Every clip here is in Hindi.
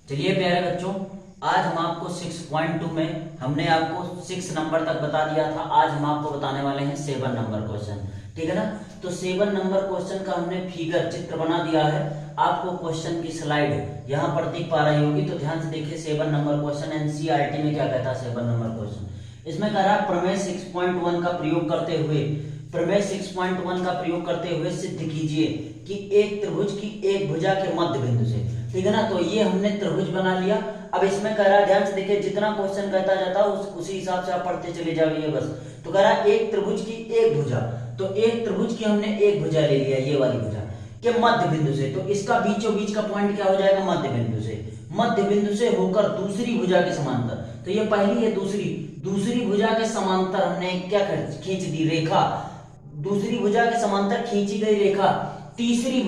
चलिए प्यारे बच्चों, आज हम आपको 6.2 में हमने आपको 6 नंबर तक बता दिया था। आज हम आपको बताने वाले हैं 7 नंबर क्वेश्चन। ठीक है ना। तो 7 नंबर क्वेश्चन का हमने फिगर चित्र बना दिया है। आपको क्वेश्चन की स्लाइड यहाँ पर दिख पा रही होगी, तो ध्यान से देखिए। 7 नंबर क्वेश्चन एनसीईआरटी में क्या कहता है 7 नंबर क्वेश्चन। इसमें कह रहा है प्रमेय 6.1 का प्रयोग करते हुए, प्रमेय 6.1 का प्रयोग करते हुए सिद्ध कीजिए कि एक त्रिभुज की एक भुजा के मध्य बिंदु से। ठीक है ना। तो ये हमने त्रिभुज बना लिया। अब इसमें कह रहा है, ध्यान से देखिए, जितना क्वेश्चन कहता जाता है उसी हिसाब से आप पढ़ते चले जाइए बस। तो कह रहा है एक त्रिभुज की एक भुजा, तो एक त्रिभुज की हमने एक भुजा ले लिया, ये वाली भुजा के मध्य बिंदु से। तो इसका बीचों बीच का पॉइंट क्या हो जाएगा, मध्य बिंदु से। मध्य बिंदु से होकर दूसरी भुजा के समांतर, तो ये पहली है, दूसरी भुजा के समांतर हमने क्या खींच दी, रेखा। दूसरी भुजा के समांतर खींची गई रेखा तीसरी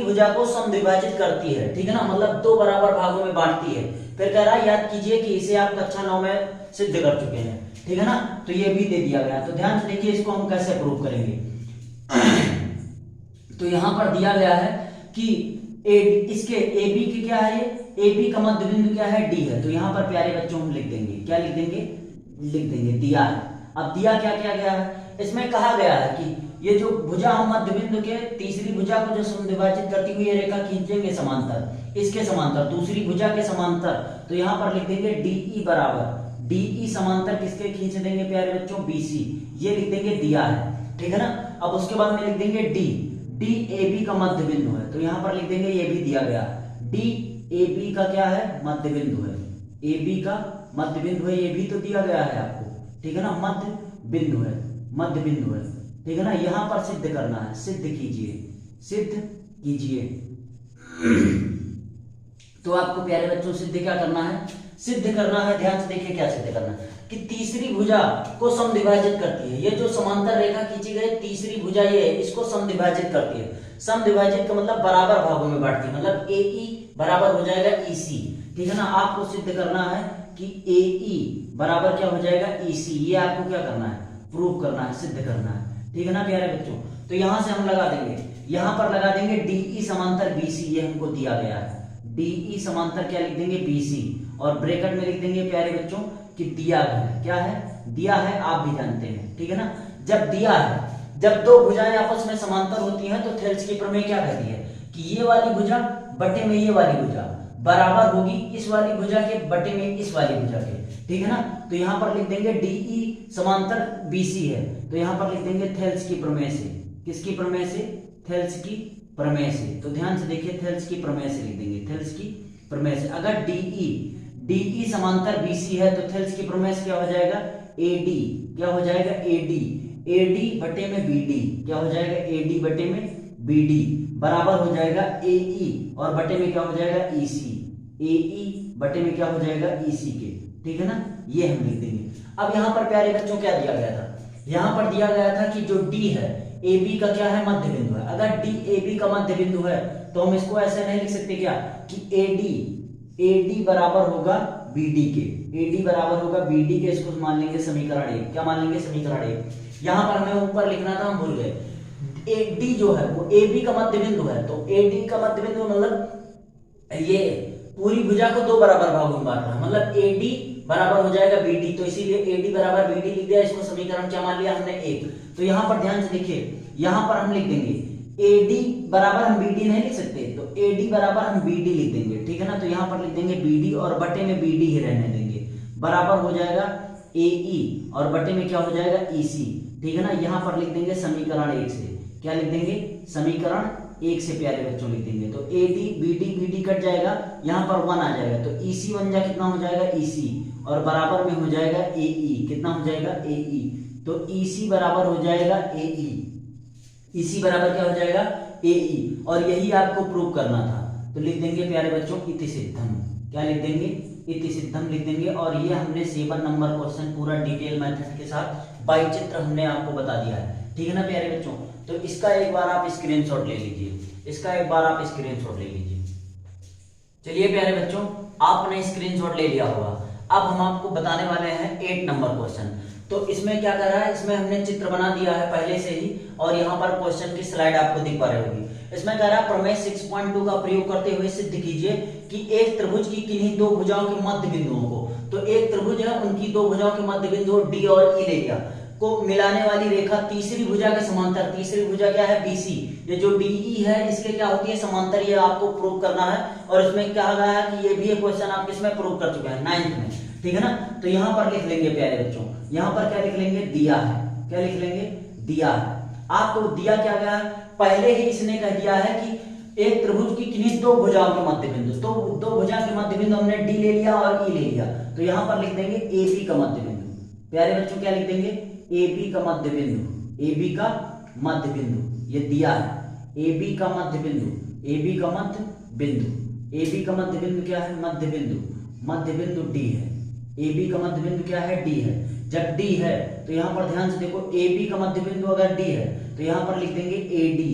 भुजा को समद्विभाजित करती है। ठीक है ना, मतलब दो बराबर भागों में बांटती है। फिर कह रहा है याद कीजिए कि इसे आप कक्षा 9 में सिद्ध कर चुके हैं। ठीक है ना। तो ये भी दे दिया गया। तो ध्यान से देखिए, इसको हम कैसे प्रूव करेंगे। तो यहां पर दिया गया है कि इसके ए बी की क्या है, ए बी का मध्य बिंदु क्या है, डी है। तो यहां पर प्यारे बच्चों हम लिख देंगे, क्या लिख देंगे, दिया है। अब दिया क्या क्या गया है, इसमें कहा गया है कि ये जो भुजा हम मध्य बिंदु के तीसरी भुजा को जो समद्विभाजित करती हुई रेखा खींचेंगे समांतर, इसके समांतर दूसरी भुजा के समांतर। तो यहां पर लिख देंगे डीई बराबर, डीई समांतर किसके खींच देंगे प्यारे बच्चों, बीसी। ये लिख देंगे, दिया है। ठीक है ना। अब उसके बाद में लिख देंगे डी ए बी का मध्य बिंदु है। तो यहां पर लिख देंगे, ये भी दिया गया, डी ए बी का क्या है, मध्य बिंदु है। ए बी का मध्य बिंदु है, ये भी तो दिया गया है आपको। ठीक है ना, मध्य बिंदु है। ठीक है ना। यहां पर सिद्ध करना है, सिद्ध कीजिए। तो आपको प्यारे बच्चों सिद्ध क्या करना है, सिद्ध करना है, ध्यान से देखिए क्या सिद्ध करना है कि तीसरी भुजा को समद्विभाजित करती है। ये जो समांतर रेखा खींची गई तीसरी भुजा ये है, इसको समद्विभाजित करती है। समद्विभाजित का मतलब बराबर भागों में बांटती है, मतलब एई बराबर हो जाएगा ईसी। ठीक है ना। आपको सिद्ध करना है कि एई बराबर क्या हो जाएगा, ईसी। ये आपको क्या करना है, प्रूव करना है, सिद्ध करना है। ठीक है ना प्यारे बच्चों। तो यहां से हम लगा देंगे, यहां पर लगा देंगे डीई समांतर बीसी, ये हमको दिया गया है। डीई समांतर क्या लिख देंगे, बीसी, और ब्रैकेट में लिख देंगे प्यारे बच्चों कि दिया गया है। क्या है, दिया है, आप भी जानते हैं। ठीक है ना। जब दिया है, जब दो भुजाएं आपस में समांतर होती हैं, तो थेल्स की प्रमेय क्या कहती है कि ये वाली भुजा बटे में ये वाली भुजा बराबर होगी इस वाली भुजा के बटे में इस वाली भुजा के। ठीक है ना। तो यहां पर लिख देंगे डीई समांतर बीसी है, तो यहां पर लिख देंगे थेल्स की प्रमेय से। किसकी प्रमेय से, थेल्स की प्रमेय से। तो ध्यान से देखिए, थेल्स की प्रमेय से लिख देंगे, थेल्स की प्रमेय से। अगर डीई समांतर बीसी है तो थेल्स की प्रमेय से क्या हो जाएगा, एडी, क्या हो जाएगा, एडी बटे में बीडी, क्या हो जाएगा, एडी बटे में बीडी बराबर हो जाएगा एई, और बटे में क्या हो जाएगा, ईसी। एई बटे में क्या हो जाएगा, ईसी के। ठीक है ना। ये हम लिख देंगे। अब यहां पर प्यारे बच्चों क्या दिया गया था, यहां पर दिया गया था कि जो डी है ए बी का क्या है, मध्य बिंदु है। अगर डी ए बी का मध्य बिंदु है तो हम इसको ऐसे नहीं लिख सकते क्या कि एडी बराबर होगा बीडी के, एडी बराबर होगा बीडी के। इसको मान लेंगे समीकरण 1। क्या मान लेंगे, समीकरण 1। यहां पर हमें ऊपर लिखना था, हम भूल गए। डी जो है वो ए बी का मध्य बिंदु है, तो एडी का मध्य बिंदु मतलब ये पूरी भुजा को दो बराबर भागों में बांटना है, मतलब एडी बराबर हो जाएगा बीडी। तो इसीलिए एडी बराबर बीडी लिख दिया, इसको समीकरण क्या मान लिया हमने, 1। तो यहां पर ध्यान से देखिए, यहां पर हम लिख देंगे एडी बराबर, हम बीडी नहीं लिख सकते, तो एडी बराबर हम बीडी लिख देंगे। ठीक है ना। तो यहां पर लिख देंगे बीडी, और बटे में बीडी ही रहने देंगे, बराबर हो जाएगा एई, और बटे में क्या हो जाएगा, ईसी। ठीक है ना। यहां पर लिख देंगे समीकरण 1 से, क्या लिख देंगे, समीकरण 1 से प्यारे बच्चों लिख देंगे। तो एडी बीडी कट जाएगा, यहां पर 1 आ जाएगा, तो ईसी बन जा कितना हो जाएगा, ईसी, और बराबर में हो जाएगा एई, कितना हो जाएगा, एई। तो ईसी बराबर हो जाएगा एई, ईसी बराबर क्या हो जाएगा, एई। और यही आपको प्रूव करना था। तो लिख देंगे प्यारे बच्चों इति सिद्धम, क्या लिख देंगे, इति सिद्धम लिख देंगे। और ये हमने 7 नंबर क्वेश्चन पूरा डिटेल मेथड के साथ बाई चित्र हमने आपको बता दिया है। ठीक है ना प्यारे बच्चों। तो इसका एक बार आप स्क्रीनशॉट ले लीजिए, इसका एक बार आप स्क्रीनशॉट ले लीजिए। चलिए प्यारे बच्चों, आपने स्क्रीनशॉट ले लिया होगा। अब हम आपको बताने वाले हैं 8 नंबर क्वेश्चन। तो इसमें क्या कर रहा है, इसमें हमने चित्र बना दिया है पहले से ही, और यहाँ पर क्वेश्चन की स्लाइड आपको दिख पा रही होगी। इसमें कह रहा है प्रमेय 6.2 का प्रयोग करते हुए सिद्ध कीजिए कि एक त्रिभुज की किन्हीं दो भुजाओं के मध्य बिंदुओं को, तो एक त्रिभुज है, उनकी दो भुजाओं के मध्य बिंदु डी और ई ले लिया, को मिलाने वाली रेखा तीसरी भुजा के समांतर, तीसरी भुजा क्या है, बीसी, ये जो डीई है इसके क्या होती है, समांतर, ये आपको प्रूव करना है। और इसमें कहा गया है कि ये भी एक क्वेश्चन आप इसमें प्रूव कर चुके हैं 9th में, ठीक है ना। तो यहाँ पर लिख लेंगे प्यारे बच्चों, यहाँ पर क्या लिख लेंगे, दिया है, क्या लिख लेंगे, दिया है। आपको दिया क्या गया है, पहले ही इसने कह दिया है कि एक त्रिभुज की किन्हीं दो भुजाओं के मध्य बिंदु, तो दो भुजा के मध्य बिंदु हमने डी ले लिया और ई ले लिया, तो यहाँ पर लिख देंगे ए बी का मध्य बिंदु। प्यारे बच्चों क्या लिख देंगे, ए बी का मध्य बिंदु, ए बी का मध्य बिंदु, ये दिया है, ए बी का मध्य बिंदु, ए बी का मध्य बिंदु, ए बी का मध्य बिंदु क्या है, मध्य बिंदु, मध्य बिंदु डी है, ए बी का मध्य बिंदु क्या है, डी है। जब डी है तो यहाँ पर ध्यान से देखो, ए बी का मध्य बिंदु अगर डी है तो यहाँ पर लिख देंगे ए डी,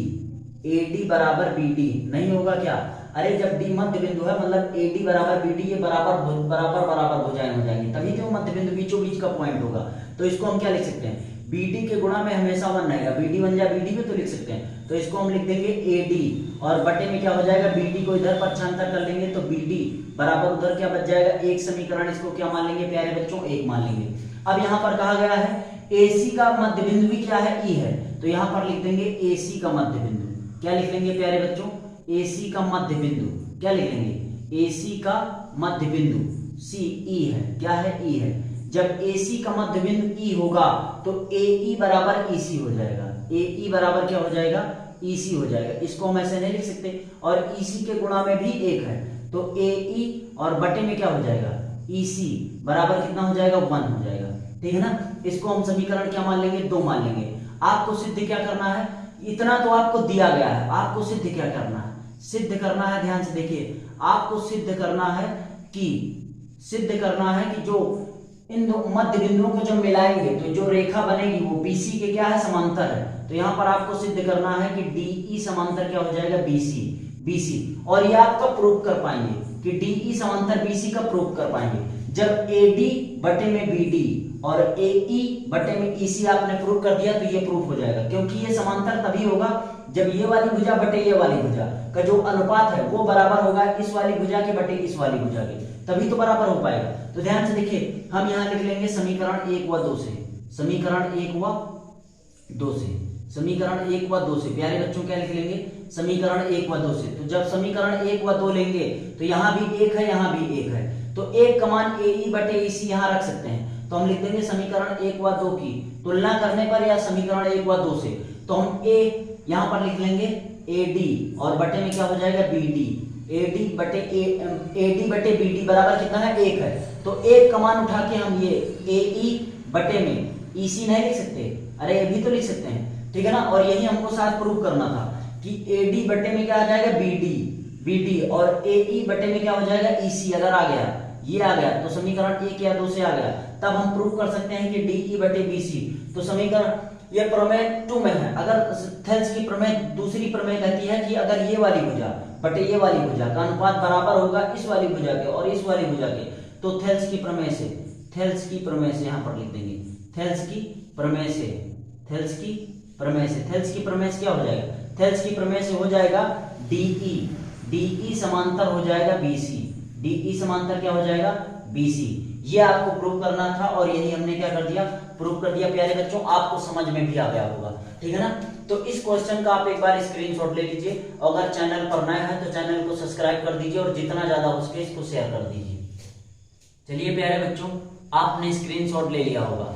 ए डी बराबर बी डी, नहीं होगा क्या, अरे जब डी मध्य बिंदु है मतलब ए डी बराबर बी डी, ये बराबर बराबर बराबर भुजाएं हो जाएंगी, तभी तो मध्य बिंदु बीचों बीच का पॉइंट होगा। तो इसको हम क्या लिख सकते हैं, बी डी के गुणा में हमेशा 1 रहेगा, बी डी बन जाए बी डी में तो लिख सकते हैं, तो इसको हम लिख देंगे ए डी, और बटे में क्या हो जाएगा, बी डी को इधर पक्षांतर कर लेंगे तो बी डी बराबर उधर क्या बच जाएगा, एक समीकरण, इसको क्या मान लेंगे प्यारे बच्चों, एक मान लेंगे। अब यहाँ पर कहा गया है एसी का मध्य बिंदु भी क्या है, ई है, तो यहाँ पर लिख देंगे एसी का मध्य बिंदु, क्या लिख लेंगे प्यारे बच्चों, एसी का मध्य बिंदु, क्या लिख लेंगे, एसी का मध्य बिंदु, सी ई है, क्या है, ई है। जब एसी का मध्य बिंदु ई होगा तो ए बराबर ईसी हो जाएगा, ए बराबर क्या हो जाएगा, ईसी हो जाएगा, इसको हम ऐसे नहीं लिख सकते, और ईसी के गुणा में भी एक है, तो ए और बटे में क्या हो जाएगा, ईसी बराबर कितना हो जाएगा, 1 हो जाएगा, ठीक है ना। इसको हम समीकरण क्या मान लेंगे, 2 मान लेंगे। आपको सिद्ध क्या करना है, इतना तो आपको दिया गया है, आपको सिद्ध क्या करना है, सिद्ध करना है, ध्यान से देखिए, आपको सिद्ध करना है कि जो इन दो मध्य बिंदुओं को जो मिलाएंगे तो जो रेखा बनेगी वो बीसी के क्या है, समांतर है। तो यहाँ पर आपको सिद्ध करना है कि डीई समांतर क्या हो जाएगा, बीसी, और ये आपका प्रूव कर पाएंगे कि डीई समांतर बीसी का प्रूव कर पाएंगे जब एडी बटे में बीडी और एई बटे में ईसी आपने प्रूव कर दिया, तो ये प्रूफ हो जाएगा, क्योंकि ये समांतर तभी होगा जब ये वाली भुजा बटे ये वाली भुजा का जो अनुपात है वो बराबर होगा इस वाली भुजा के बटे इस वाली भुजा के, तभी तो बराबर हो पाएगा। तो ध्यान से देखिए, हम यहाँ लिख लेंगे समीकरण 1 व 2 से, समीकरण 1 व 2 से, समीकरण 1 व 2 से, प्यारे बच्चों क्या लिख लेंगे, समीकरण 1 व 2 से। तो जब समीकरण 1 व 2 लेंगे तो यहाँ भी 1 है, यहाँ भी 1 है, तो 1 का मान ए बटे ईसी यहाँ रख सकते हैं, तो हम लिख देंगे समीकरण 1 व 2 की तुलना करने पर या समीकरण 1 व 2 से, तो हम ए यहाँ पर लिख लेंगे एडी और बटे में क्या हो जाएगा, बीडी, एडी बटे बीडी बराबर कितना है, 1 है, तो 1 का मान उठा के हम ये एई बटे में ईसी नहीं लिख सकते, अरे ये भी तो लिख सकते हैं, ठीक है ना। और यही हमको साथ प्रूव करना था कि एडी बटे में क्या आ जाएगा, बीडी और एई बटे में क्या हो जाएगा, ईसी। अगर आ गया, ये आ गया तो समीकरण 1 या 2 से आ गया, तब हम प्रूव कर सकते हैं कि डीई बटे बीसी। तो समीकरण ये प्रमेय 2 में है। अगर थेल्स की प्रमेय दूसरी प्रमेय कहती है कि अगर ये वाली भुजा बटे ये वाली भुजा का अनुपात बराबर होगा इस वाली भुजा के और इस वाली भुजा के, तो थेल्स की प्रमेय से यहाँ पर लिख देंगे, थेल्स की प्रमेय से क्या हो जाएगा, थेल्स की प्रमेय से हो जाएगा डीई समांतर हो जाएगा बीसी, डीई समांतर क्या हो जाएगा, बीसी। ये आपको प्रूव करना था और यही हमने क्या कर दिया, प्रूव कर दिया। प्यारे बच्चों, आपको समझ में भी आ गया होगा, ठीक है ना। तो इस क्वेश्चन का आप एक बार स्क्रीनशॉट ले लीजिए, अगर चैनल पर नए हैं तो चैनल को सब्सक्राइब कर दीजिए और जितना ज्यादा हो सके इसको शेयर कर दीजिए। चलिए प्यारे बच्चों, आपने स्क्रीनशॉट ले लिया होगा।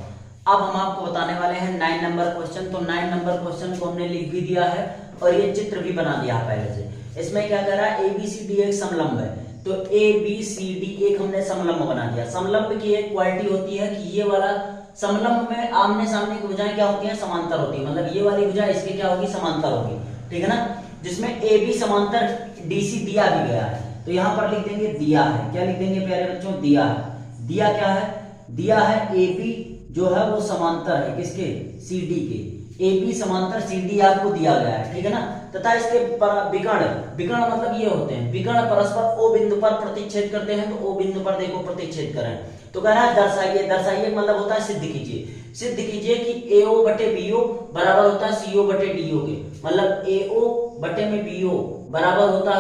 अब हम आपको बताने वाले हैं 9 नंबर क्वेश्चन। तो 9 नंबर क्वेश्चन को हमने लिख भी दिया है और ये चित्र भी बना दिया है पहले से। इसमें क्या कर रहा है, ABCD एक समलंब है, तो ABCD एक हमने समलंब बना दिया। समलंब की एक क्वालिटी होती है कि ये वाला समलंब में आमने सामने की भुजाएं क्या होती हैं, समांतर होती है, मतलब ये वाली भुजा इसके क्या होगी, समांतर होगी, ठीक है ना। जिसमें AB समांतर DC दिया भी गया है, तो यहाँ पर लिख देंगे दिया है, क्या लिख देंगे प्यारे बच्चों, दिया है। दिया क्या है, दिया है AB जो है वो समांतर है किसके, CD के, ए बी समांतर सी डी आपको दिया गया है, ठीक है ना, तथा इसके विकर्ण मतलब ये होते हैं, विकर्ण परस्पर ओ बिंदु पर प्रतिच्छेद करते हैं, तो ओ बिंदु पर देखो प्रतिच्छेद करें, तो कह रहा है दर्शाइए मतलब होता है सिद्ध कीजिए कि AO बटे BO बराबर होता है CO बटे DO के, मतलब AO बटे में BO बराबर होता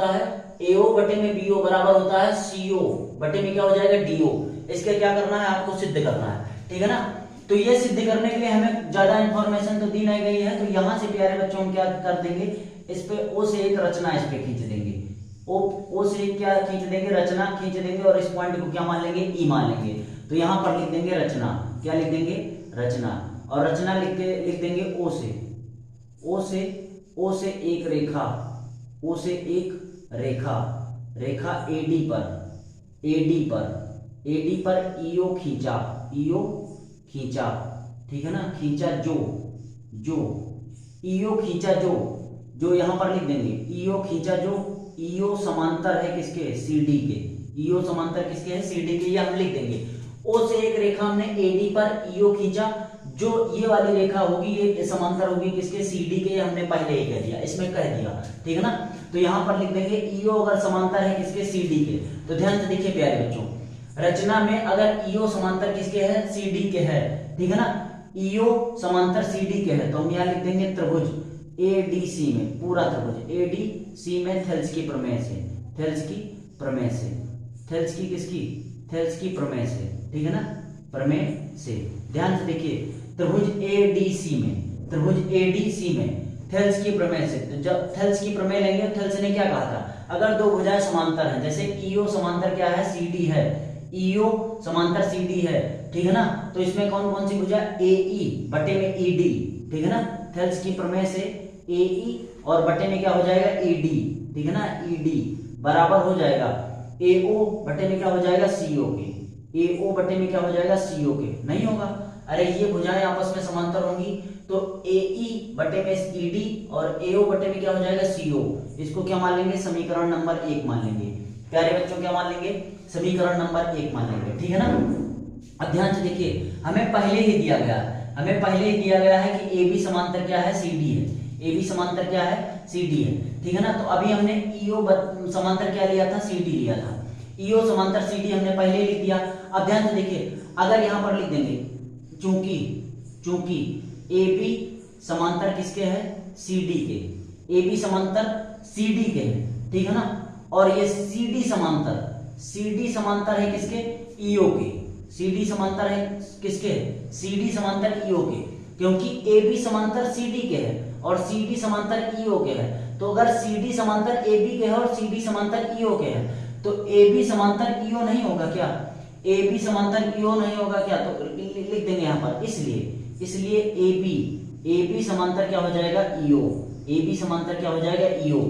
है AO बटे में BO बराबर होता है CO बटे में क्या हो जाएगा DO। इसके क्या करना है, आपको सिद्ध करना है, ठीक है ना। तो ये सिद्ध करने के लिए हमें ज्यादा इंफॉर्मेशन तो दी नहीं गई है, तो यहाँ से प्यारे बच्चों हम क्या कर देंगे, इस पे O से एक रचना इस पे खींच देंगे, ओ से क्या खींच देंगे, रचना खींच देंगे, और इस पॉइंट को क्या मान लेंगे, ई मान लेंगे। तो यहाँ पर लिख देंगे रचना, क्या लिख देंगे, रचना, और रचना लिख देंगे ओ से एक रेखा AD पर ईओ खींचा, ठीक है ना, खींचा जो ईओ खींचा जो यहाँ पर लिख देंगे ईओ खींचा जो ईओ समांतर है किसके, CD के, ईओ समांतर किसके है, CD के, ये हम लिख देंगे। ओ से एक रेखा हमने AD पर ईओ खींचा, जो ये वाली रेखा होगी ये समांतर होगी किसके, CD के, ये हमने पहले ही कह दिया, इसमें कह दिया, ठीक है ना। तो यहाँ पर लिख देंगे ईओ अगर समांतर है किसके, CD के, तो ध्यान से देखिए प्यारे बच्चों, रचना में अगर ईओ समांतर किसके है, CD के है, ठीक है ना, ईओ समांतर CD के है, तो हम यहाँ लिख देंगे त्रिभुज ADC में, पूरा त्रिभुज ADC में थेल्स की प्रमेय से, ठीक है ना, प्रमेय से। ध्यान से देखिए त्रिभुज ADC में थेल्स की प्रमेय से, तो जब थेल्स की प्रमेय लेंगे, थेल्स ने क्या कहा था, अगर दो भुजाएं समांतर हैं, जैसे ईओ समांतर क्या है, CD है, ईओ समांतर CD है, ठीक है ना, तो इसमें कौन कौन सी भुजा, AE बटे में ED, ठीक है ना, थेल्स की प्रमेय से AE और बटे में क्या हो जाएगा, ED, ठीक है ना, ED बराबर हो जाएगा AO बटे में क्या हो जाएगा, CO के, AO बटे में क्या हो जाएगा, CO के, नहीं होगा, अरे ये भुजाएं आपस में समांतर होंगी, तो AE बटे में ED और AO बटे में क्या हो जाएगा, CO, इसको क्या मान लेंगे, समीकरण नंबर 1 मान लेंगे, प्यारे बच्चों क्या मान लेंगे, समीकरण नंबर 1 मान लेंगे, ठीक है ना। अब ध्यान से देखिए, हमें पहले ही दिया गया है कि AB समांतर क्या है, CD है, AB समांतर क्या है, CD है, ठीक है ना। तो अभी हमने EO समांतर क्या लिया था, CD लिया था, EO समांतर CD हमने पहले लिख दिया। अब ध्यान से देखिए, अगर यहां पर लिख देंगे चूंकि AB समांतर किसके है, CD के, AB समांतर CD के है, ठीक है ना, और ये CD समांतर है किसके, EO के, CD समांतर है किसके, CD समांतर EO के, क्योंकि AB समांतर CD के है और CD समांतर EO के है, तो अगर CD समांतर AB के है और CD समांतर EO के है, तो AB समांतर EO नहीं होगा क्या, AB समांतर EO नहीं होगा क्या, तो लिख देंगे यहाँ पर, इसलिए AB समांतर क्या हो जाएगा, EO, AB समांतर क्या हो जाएगा, EO,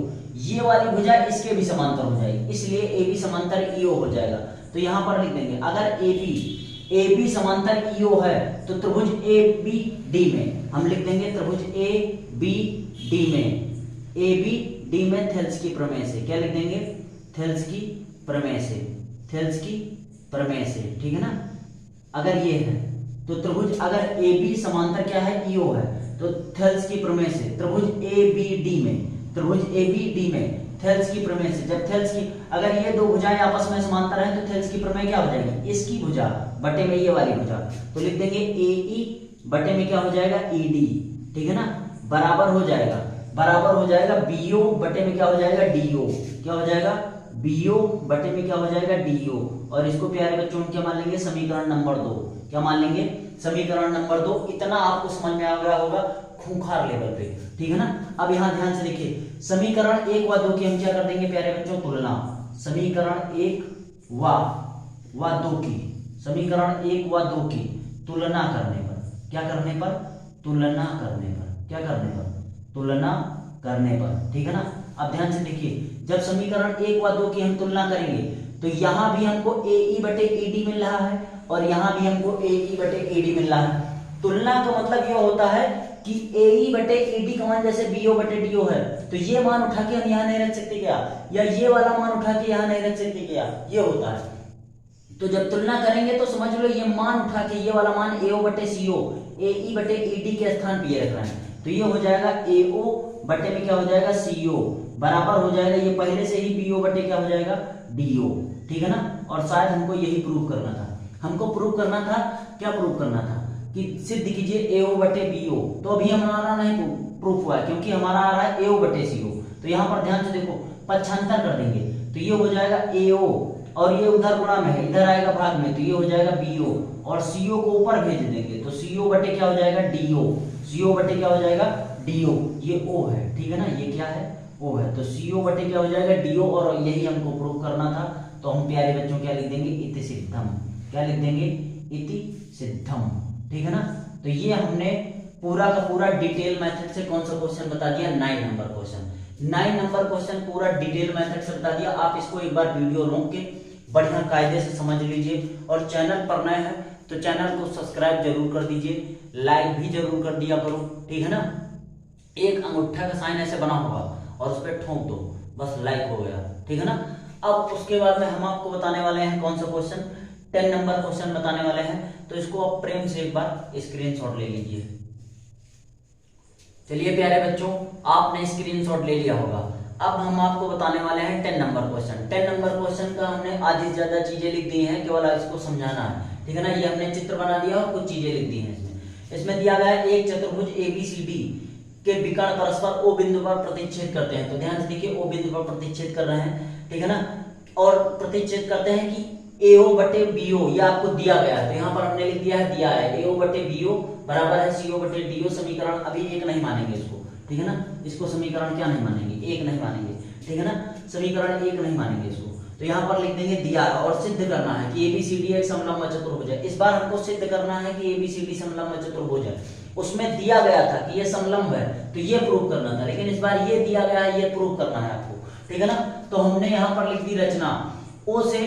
ये वाली भुजा इसके भी समांतर हो जाएगी, इसलिए AB समांतर EO हो जाएगा। तो यहाँ पर लिख देंगे, अगर AB समांतर EO है, तो त्रिभुज ABD में हम लिख देंगे, त्रिभुज ABD में थेल्स की प्रमेय से, क्या लिख देंगे, थेल्स की प्रमेय से, ठीक है ना। अगर ये है तो त्रिभुज, अगर AB समांतर क्या है, EO है, तो थेल्स की प्रमेय से त्रिभुज ABD में थेल्स की प्रमेय से, जब थेल्स की, अगर ये दो भुजाएं आपस में समांतर हैं, तो थेल्स की प्रमेय क्या हो जाएगी, इसकी भुजा बटे में ये वाली भुजा, तो लिख देंगे AE बटे में क्या हो जाएगा, ED, ठीक है ना, बराबर हो जाएगा BO बटे में क्या हो जाएगा, DO, क्या हो जाएगा, BO बटे में क्या हो जाएगा, DO, और इसको प्यारे बच्चों क्या मान लेंगे, समीकरण नंबर 2, क्या मान लेंगे, समीकरण नंबर 2। इतना आपको समझ में आ गया होगा खूंखार लेवल पे, ठीक है ना। अब यहाँ ध्यान से देखिए, समीकरण 1 व 2 की हम क्या कर देंगे प्यारे बच्चों, तुलना, समीकरण 1 व 2 की, समीकरण 1 व 2 की तुलना करने पर, क्या करने पर, तुलना करने पर, ठीक है ना। अब ध्यान से देखिए, जब समीकरण 1 व 2 की हम तुलना करेंगे, तो यहां भी हमको AE बटे ED मिल रहा है और यहां भी हमको AE बटे ED मिल रहा है। तुलना का मतलब यह होता है कि AE बटे ED का मान जैसे BO बटे DO है, तो ये मान उठा के हम यहाँ नहीं रख सकते क्या, या ये वाला मान उठा के यहाँ नहीं रख सकते क्या, ये होता है। तो जब तुलना करेंगे तो समझ लो ये मान उठा के ये वाला मान AO बटे CO AE बटे ED के स्थान पे ये रख रहे हैं, तो ये हो जाएगा AO बटे में क्या हो जाएगा CO बराबर हो जाएगा, ये पहले से ही BO बटे क्या हो जाएगा DO, ठीक है ना। और शायद हमको यही प्रूव करना था, हमको प्रूव करना था, क्या प्रूव करना था कि सिद्ध कीजिए AO बटे BO, तो अभी हमारा नहीं प्रूफ हुआ है क्योंकि हमारा आ रहा है AO बटे CO। तो यहाँ पर ध्यान से देखो पक्षांतर कर देंगे तो ये हो जाएगा AO और ये उधर गुणा में है, इधर आएगा भाग में, तो ये हो जाएगा BO और CO को ऊपर भेज देंगे तो CO बटे क्या हो जाएगा DO, CO बटे क्या हो जाएगा DO, ये O है, ठीक है ना, ये क्या है O है, तो CO बटे क्या हो जाएगा DO और यही हमको प्रूव करना था। तो हम प्यारे बच्चों क्या लिख देंगे इति सिद्धम, क्या लिख देंगे इति सिद्धम, ठीक है ना। तो ये हमने पूरा का पूरा डिटेल मेथड से कौन सा क्वेश्चन बता दिया, 9 नंबर क्वेश्चन, 9 नंबर क्वेश्चन पूरा डिटेल मेथड से बता दिया। आप इसको एक बार वीडियो रोक के बढ़िया कायदे से समझ लीजिए और चैनल पर नए हैं तो चैनल को सब्सक्राइब जरूर कर दीजिए, लाइक भी जरूर कर दिया करो, ठीक है ना। एक अंगूठा का साइन ऐसे बना होगा और उस पर ठोक दो, बस लाइक हो गया, ठीक है ना। अब उसके बाद में हम आपको बताने वाले हैं कौन सा क्वेश्चन, 10 नंबर क्वेश्चन बताने वाले हैं, तो इसको आप प्रेम से एक बार स्क्रीनशॉट ले लीजिए। चलिए प्यारे बच्चों, आपने स्क्रीनशॉट ले लिया होगा। अब हम आपको बताने वाले हैं 10 नंबर क्वेश्चन। 10 नंबर क्वेश्चन का हमने आधी से ज्यादा चीजें लिख दी हैं, केवल इसको समझाना है, ठीक है ना। ये हमने चित्र बना दिया और कुछ चीजें लिख दी हैं इसमें दिया गया है एक चतुर्भुज ABCD के विकर्ण परस्पर O बिंदु पर प्रतिच्छेद करते हैं। तो ध्यान से देखिए O बिंदु पर प्रतिच्छेद कर रहे हैं, ठीक है ना, और प्रतिच्छेद करते हैं कि AO बटे BO ये आपको दिया गया है, तो यहाँ पर हमने लिख दिया है, दिया है AO बटे BO बराबर है CO बटे DO। समीकरण अभी एक नहीं मानेंगे इसको, ठीक है ना, इसको समीकरण क्या नहीं मानेंगे, एक नहीं मानेंगे, ठीक है ना, समीकरण एक नहीं मानेंगे इसको। तो यहाँ पर लिख देंगे दिया है और सिद्ध करना है कि ABCD एक समलंब चतुर्भुज है। इस बार हमको सिद्ध करना है कि ABCD समलंब चतुर्भुज है। उसमें दिया गया था कि ये समलंब है तो ये प्रूव करना था, लेकिन इस बार ये दिया गया है, ये प्रूव करना है आपको, ठीक है ना। तो हमने यहाँ पर लिख दी रचना O से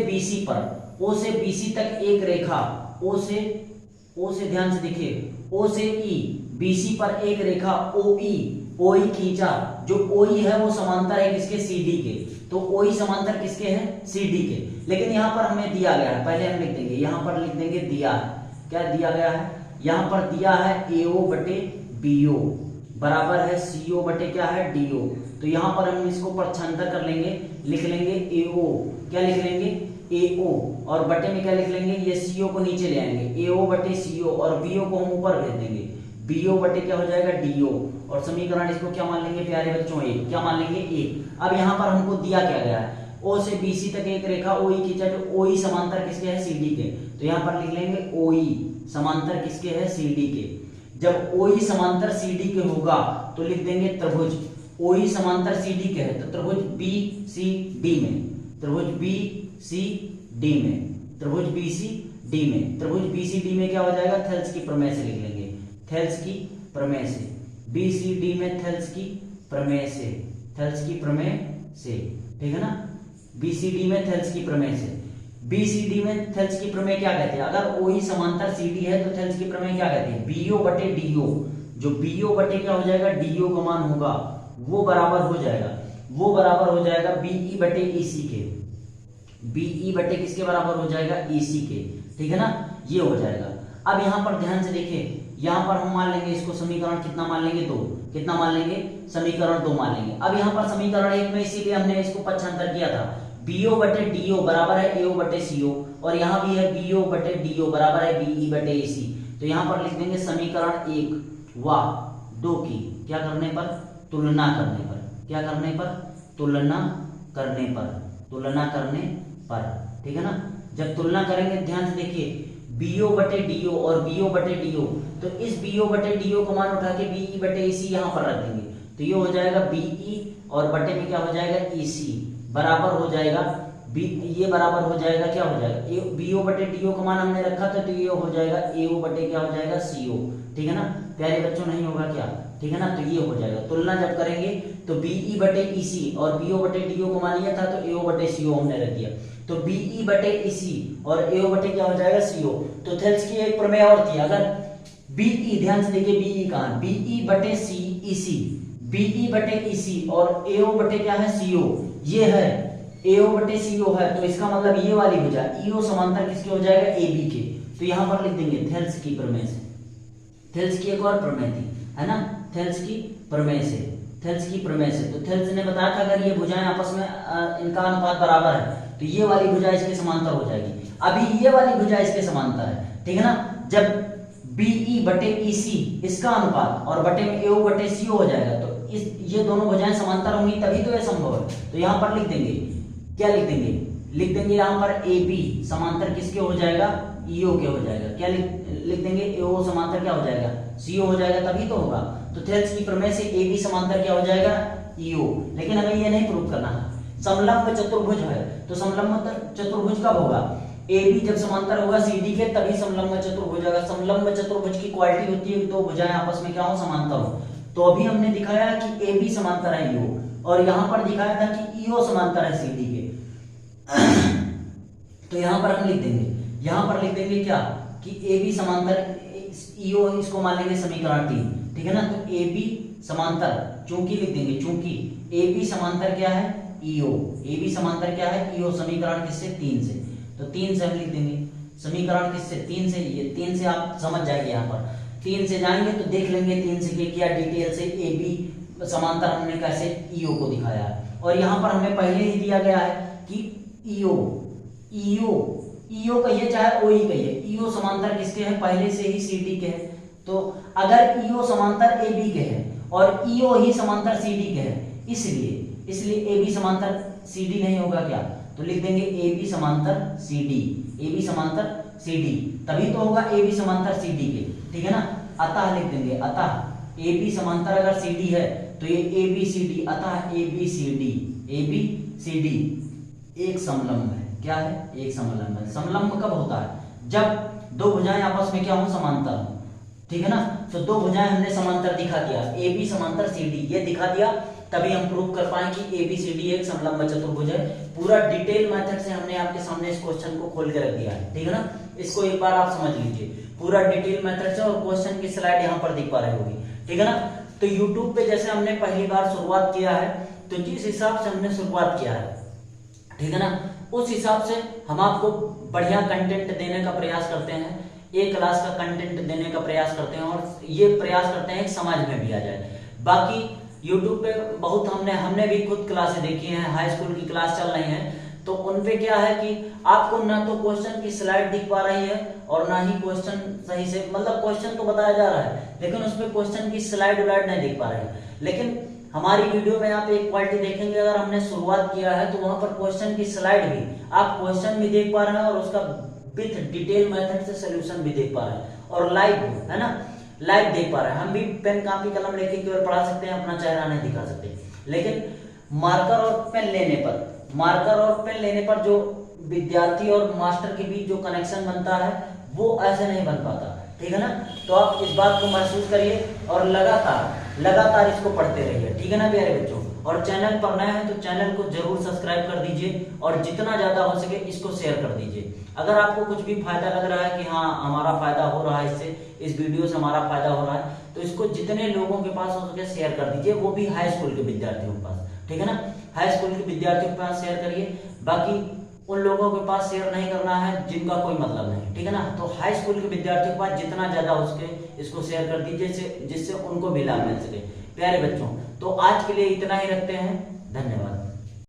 BC पर, O से BC तक एक रेखा, O से ध्यान से देखिए O से E BC पर एक रेखा OE खींचा। जो OE है वो समांतर है किसके, CD के, तो OE समांतर किसके है, CD के। लेकिन यहाँ पर हमें दिया गया है, पहले हम लिख देंगे, यहाँ पर लिख देंगे दिया है, क्या दिया गया है, यहाँ पर दिया है AO बटे BO बराबर है CO बटे क्या है DO। तो यहाँ पर हम इसको पक्षांतर कर लेंगे, लिख लेंगे AO, क्या लिख लेंगे AO और बटे में क्या लिख लेंगे, ये CO को नीचे ले आएंगे, AO बटे CO और BO को हम ऊपर भेज देंगे, BO बटे क्या हो जाएगा DO और समीकरण इसको क्या मान लेंगे प्यारे बच्चों, एक, क्या मान लेंगे एक। अब यहाँ पर हमको दिया क्या गया है, O से BC तक एक रेखा OE खींचा, जो OE समांतर किसके है, CD के, तो यहाँ पर लिख लेंगे OE समांतर किसके है, CD के। जब OE समांतर CD के होगा तो लिख देंगे त्रिभुज OE समांतर CD के है, तो त्रिभुज BCD में, त्रिभुज BCD में, त्रिभुज BCD में, त्रिभुज BCD में क्या हो जाएगा, थेल्स की प्रमेय से लिख लेंगे, थेल्स की प्रमेय से, BCD में थेल्स की प्रमेय से, थेल्स की प्रमेय से, ठीक है ना, BCD में थेल्स की प्रमेय से। BCD में थेल्स की प्रमेय क्या कहते हैं, अगर OE समांतर CD है तो थेल्स की प्रमेय क्या कहते हैं, BO बटे DO। जो BO बटे क्या हो जाएगा, DO का मान होगा वो बराबर हो जाएगा, वो बराबर हो जाएगा BE बटे EC के, BE बटे किसके बराबर हो जाएगा, EC के, ठीक है ना, ये हो जाएगा। अब यहाँ पर ध्यान से देखिए, यहाँ पर हम मान लेंगे इसको समीकरण कितना मान लेंगे, 2, कितना मान लेंगे, समीकरण 2 मान लेंगे। अब यहाँ पर समीकरण 1 में इसीलिए हमने इसको पक्षांतर किया था, BO बटे DO बराबर है AO बटे CO और यहाँ भी है BO बटे DO बराबर है BE बटे EC। तो यहाँ पर लिख देंगे समीकरण 1 व 2 की क्या करने पर, तुलना करने पर, क्या करने पर, तुलना करने पर, तुलना करने पर, ठीक है ना। जब तुलना करेंगे ध्यान से देखिए BO बटे DO और BO बटे DO, तो इस BO बटे DO को मान उठा के BE बटे EC यहाँ पर रख देंगे, तो ये हो जाएगा BE और बटे में क्या हो जाएगा EC बराबर हो जाएगा ये बराबर हो जाएगा, क्या हो जाएगा, BO बटे DO का मान हमने रखा था तो ये हो जाएगा AO बटे क्या हो जाएगा CO, ठीक है ना प्यारे बच्चों, नहीं होगा क्या, ठीक है ना। तो ये हो जाएगा, तुलना जब करेंगे तो BE बटे EC और BO बटे DO को मान लिया था तो AO बटे CO हमने रख दिया, तो BE बटे EC और AO बटे क्या हो जाएगा CO। तो थेल्स की एक प्रमेय और थी, अगर BE ध्यान से देखिए BE कहाँ, BE बटे EC, BE बटे EC और AO बटे क्या है CO, ये है AO बटे CO है, तो इसका मतलब ये वाली भुजा EO समांतर किसके हो जाएगा, AB के। तो यहाँ पर लिख देंगे थेल्स की प्रमेय से। थेल्स की एक और प्रमेय थी, है ना, थेल्स की प्रमेय से, थेल्स की प्रमेय से। तो थेल्स ने बताया था अगर ये भुजाएं आपस में इनका अनुपात बराबर है तो ये वाली भुजा इसके समांतर हो जाएगी। अभी ये वाली भुजा इसके समांतर है, ठीक है ना। जब BE बटे EC इसका अनुपात और बटे में AO बटे CO हो जाएगा तो ये दोनों भुजाएं समांतर होंगी, तभी तो ये संभव है। तो यहाँ पर लिख देंगे, क्या लिख देंगे, लिख देंगे यहाँ पर AB समांतर किसके हो जाएगा, EO के हो जाएगा। क्या लिख देंगे, AO समांतर क्या हो जाएगा, CO हो जाएगा, तभी तो होगा। तो थेल्स की प्रमेय से AB समांतर क्या हो जाएगा, EO। लेकिन हमें ये नहीं प्रूव करना है। समलंब चतुर्भुज है तो समलंब चतुर्भुज कब होगा, AB जब समांतर होगा CD के, तभी समलंब चतुर्भुज होगा। समलंब चतुर्भुज की क्वालिटी होती है दो भुजाएं आपस में क्या हो, समांतर हो। तो अभी हमने दिखाया कि AB समांतर है EO, और यहाँ पर दिखाया था कि EO समांतर है CD के। तो यहाँ पर हम लिख देंगे, यहाँ पर लिख देंगे क्या कि AB समांतर EO, इसको मान लेंगे समीकरण 3, ठीक है ना। तो AB समांतर, चूंकि लिख देंगे, चूंकि AB समांतर क्या है, EO, AB समांतर क्या है, EO, समीकरण किससे, 3 से। तो 3 से हम लिख देंगे, समीकरण किससे, 3 से। ये 3 से आप समझ जाएंगे, यहाँ पर 3 से जाएंगे तो देख लेंगे 3 से क्या डिटेल से AB समांतर हमने कैसे EO को दिखाया है। और यहाँ पर हमें पहले ही दिया गया है कि EO कहिए चाहे OE कहिए, EO समांतर किसके हैं, पहले से ही CD के हैं। तो अगर EO समांतर AB के है और EO ही समांतर CD के है, इसलिए AB समांतर CD नहीं होगा क्या, तो लिख देंगे AB समांतर CD, AB समांतर CD, तभी तो होगा AB समांतर CD के, ठीक है ना। अतः लिख देंगे, अतः AB समांतर अगर CD है तो ये ABCD, अतः ABCD एक समलंब है। क्या है, एक समलंब है। समलंब कब होता है, जब दो भुजाएं आपस में क्या हो, समांतर हो, ठीक है ना। तो दो भुजाएं हमने समांतर दिखा दिया, AB समांतर CD, ये दिखा दिया, तभी हम प्रूव कर पाए कि ABCD एक समलंब चतुर्भुज है। पूरा डिटेल मेथड से हमने आपके सामने इस क्वेश्चन को खोल के रख दिया है, ठीक है ना। इसको एक बार आप समझ लीजिए पूरा डिटेल मेथड से, और क्वेश्चन की स्लाइड यहाँ पर दिख पा रही होगी, ठीक है ना। तो यूट्यूब पे जैसे हमने पहली बार शुरुआत किया है, तो जिस हिसाब से हमने शुरुआत किया है, ठीक है ना, उस हिसाब से हम आपको बढ़िया कंटेंट देने का प्रयास करते हैं, एक क्लास का कंटेंट देने का प्रयास करते हैं, और ये प्रयास करते हैं कि समाज में भी आ जाए। बाकी YouTube पे बहुत हमने भी खुद क्लासें देखी हैं, हाई स्कूल की क्लास चल रही है, तो उनपे क्या है कि आपको ना तो क्वेश्चन की स्लाइड दिख पा रही है और ना ही क्वेश्चन सही से, मतलब क्वेश्चन तो बताया जा रहा है लेकिन उसपे क्वेश्चन की स्लाइड व्लाइड नहीं दिख पा रही है। लेकिन हमारी वीडियो में आप एक क्वालिटी देखेंगे, अगर हमने शुरुआत किया है तो वहां पर क्वेश्चन की स्लाइड भी, आप क्वेश्चन भी देख पा रहे हैं और उसका विथ डिटेल मेथड से सोल्यूशन भी देख पा रहे हैं, और लाइव, है ना, लाइव देख पा रहे हैं। हम भी पेन कापी कलम लेके केवल पढ़ा सकते हैं, अपना चेहरा नहीं दिखा सकते। लेकिन मार्कर और पेन लेने पर जो विद्यार्थी और मास्टर के बीच जो कनेक्शन बनता है वो ऐसे नहीं बन पाता, ठीक है ना। तो आप इस बात को महसूस करिए और लगातार इसको पढ़ते रहिए, ठीक है ना प्यारे बच्चों। और चैनल पर नए हैं तो चैनल को जरूर सब्सक्राइब कर दीजिए, और जितना ज्यादा हो सके इसको शेयर कर दीजिए। अगर आपको कुछ भी फायदा लग रहा है कि हाँ हमारा फायदा हो रहा है, इससे, इस वीडियो से हमारा फायदा हो रहा है, तो इसको जितने लोगों के पास हो सके शेयर कर दीजिए, वो भी हाई स्कूल के विद्यार्थियों के पास, ठीक है ना। हाई स्कूल के विद्यार्थियों के पास शेयर करिए, बाकी उन लोगों के पास शेयर नहीं करना है जिनका कोई मतलब नहीं, ठीक है ना। तो हाई स्कूल के विद्यार्थियों के पास जितना ज्यादा हो सके इसको शेयर कर दीजिए, जिससे उनको भी लाभ मिल सके। प्यारे बच्चों, तो आज के लिए इतना ही रखते हैं, धन्यवाद।